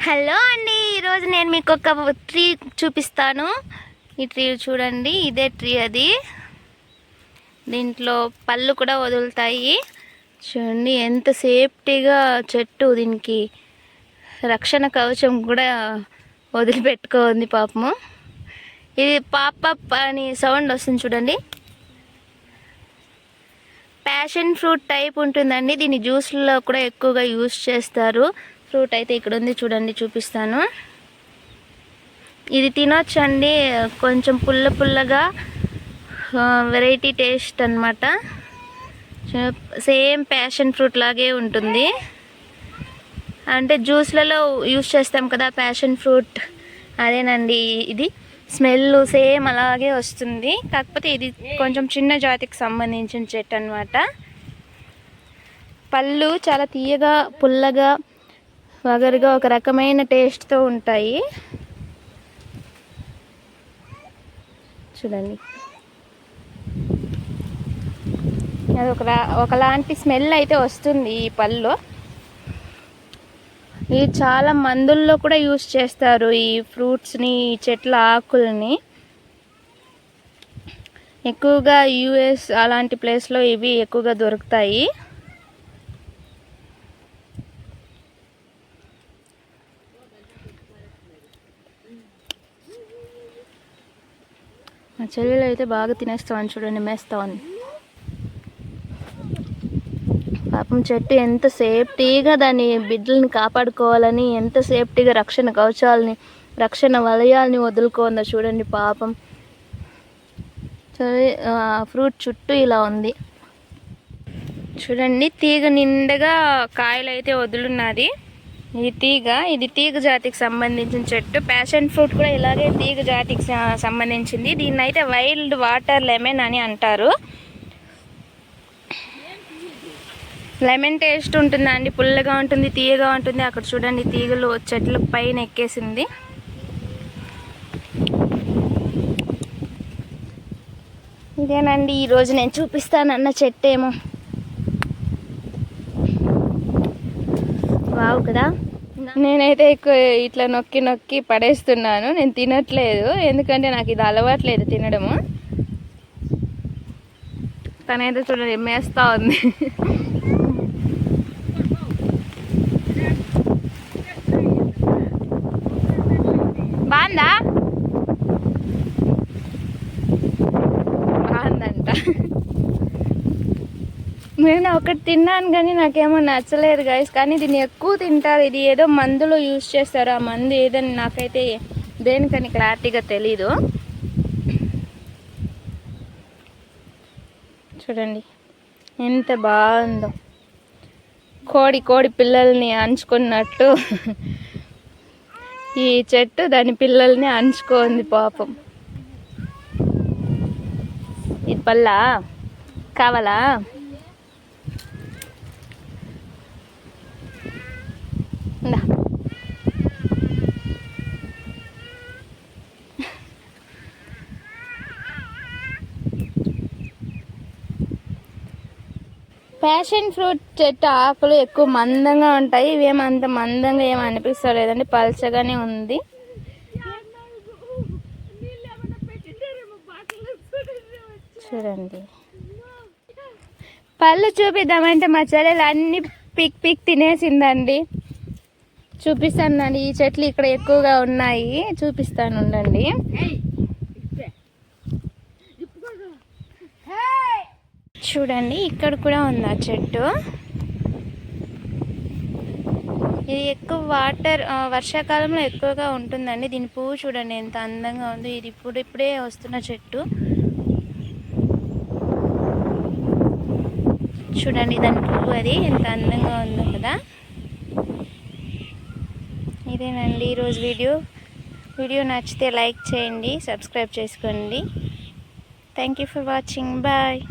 Hello అండి, ఈరోజు నేను మీకు ఒక ట్రీ చూపిస్తాను. ఈ ట్రీ చూడండి, ఇదే ట్రీ. అది దీంట్లో పళ్ళు కూడా వదులుతాయి. చూడండి ఎంత సేఫ్టీగా చెట్టు, దీనికి రక్షణ కవచం కూడా వదిలిపెట్టుకోండి పాపము. ఇది పాపప్ అని సౌండ్ వస్తుంది చూడండి. ప్యాషన్ ఫ్రూట్ టైప్ ఉంటుందండి. దీన్ని జ్యూస్లో కూడా ఎక్కువగా యూస్ చేస్తారు. ఫ్రూట్ అయితే ఇక్కడ ఉంది చూడండి, చూపిస్తాను. ఇది తినొచ్చండి, కొంచెం పుల్ల పుల్లగా వెరైటీ టేస్ట్ అన్నమాట. సేమ్ ప్యాషన్ ఫ్రూట్ లాగే ఉంటుంది. అంటే జ్యూస్లలో యూస్ చేస్తాం కదా ప్యాషన్ ఫ్రూట్, అదేనండి ఇది. స్మెల్ సేమ్ అలాగే వస్తుంది, కాకపోతే ఇది కొంచెం చిన్న జాతికి సంబంధించిన చెట్టు అన్నమాట. పళ్ళు చాలా తీయగా, పుల్లగా, వగరుగా ఒక రకమైన టేస్ట్తో ఉంటాయి. చూడండి, అది ఒకలాంటి స్మెల్ అయితే వస్తుంది ఈ పళ్ళు. ఇది చాలా మందుల్లో కూడా యూస్ చేస్తారు ఈ ఫ్రూట్స్ని, ఈ చెట్ల ఆకుల్ని. ఎక్కువగా యుఎస్ అలాంటి ప్లేస్లో ఇవి ఎక్కువగా దొరుకుతాయి. మా చెల్లెలు అయితే బాగా తినేస్తామని చూడండి, మేస్తామని. పాపం చెట్టు ఎంత సేఫ్టీగా దాని బిడ్డల్ని కాపాడుకోవాలని, ఎంత సేఫ్టీగా రక్షణ కవచాలని, రక్షణ వలయాల్ని వదులుకోందో చూడండి పాపం. ఫ్రూట్ చుట్టూ ఇలా ఉంది చూడండి. తీగ నిండగా కాయలు అయితే వదులున్నది. ఇది తీగ జాతికి సంబంధించిన చెట్టు. ప్యాషన్ ఫ్రూట్ కూడా ఇలాగే తీగ జాతికి సంబంధించింది. దీన్ని అయితే వైల్డ్ వాటర్ లెమన్ అని అంటారు. లెమన్ టేస్ట్ ఉంటుందండి, పుల్లగా ఉంటుంది, తీయగా ఉంటుంది. అక్కడ చూడండి తీగలు చెట్ల పైన ఎక్కేసింది. ఇదేనండి ఈరోజు నేను చూపిస్తానన్న చెట్టు ఏమో. వావ్ కదా. నేనైతే ఎక్కువ ఇట్లా నొక్కి నొక్కి పడేస్తున్నాను, నేను తినట్లేదు, ఎందుకంటే నాకు ఇది అలవాట్లేదు తినడము. తనైతే చూడండి మేస్తా ఉంది. బాగుందా? బాగుందంట. నేను ఒకటి తిన్నాను కానీ నాకేమో నచ్చలేదు గైస్. కానీ దీన్ని ఎక్కువ తింటారు. ఇది ఏదో మందులో యూజ్ చేస్తారు. ఆ మందు ఏదని నాకైతే దేనికని క్లారిటీగా తెలీదు. చూడండి ఎంత బాగుందో. కోడి పిల్లల్ని అంచుకున్నట్టు ఈ చెట్టు దాని పిల్లల్ని అంచుకోంది పాపం. ఇది పళ్ళా కావాలా? ప్యాషన్ ఫ్రూట్ చెట్టు ఆకులు ఎక్కువ మందంగా ఉంటాయి. ఇవేమంత మందంగా ఏమి అనిపిస్తలేదండి, పల్చగానే ఉంది. చూడండి, పళ్ళు చూపిద్దామంటే మా చెల్లెలు అన్ని పిక్ తినేసిందండి. చూపిస్తానండి, ఈ చెట్లు ఇక్కడ ఎక్కువగా ఉన్నాయి, చూపిస్తాను ఉండండి. చూడండి ఇక్కడ కూడా ఉంది ఆ చెట్టు. ఇది ఎక్కువ వర్షాకాలంలో ఎక్కువగా ఉంటుందండి. దీని పువ్వు చూడండి ఎంత అందంగా ఉందో. ఇది ఇప్పుడే వస్తున్న చెట్టు. చూడండి దాని పువ్వు అది ఎంత అందంగా ఉందో కదా. ఇదేనండి ఈరోజు వీడియో నచ్చితే లైక్ చేయండి, సబ్స్క్రైబ్ చేసుకోండి. Thank you for watching. Bye.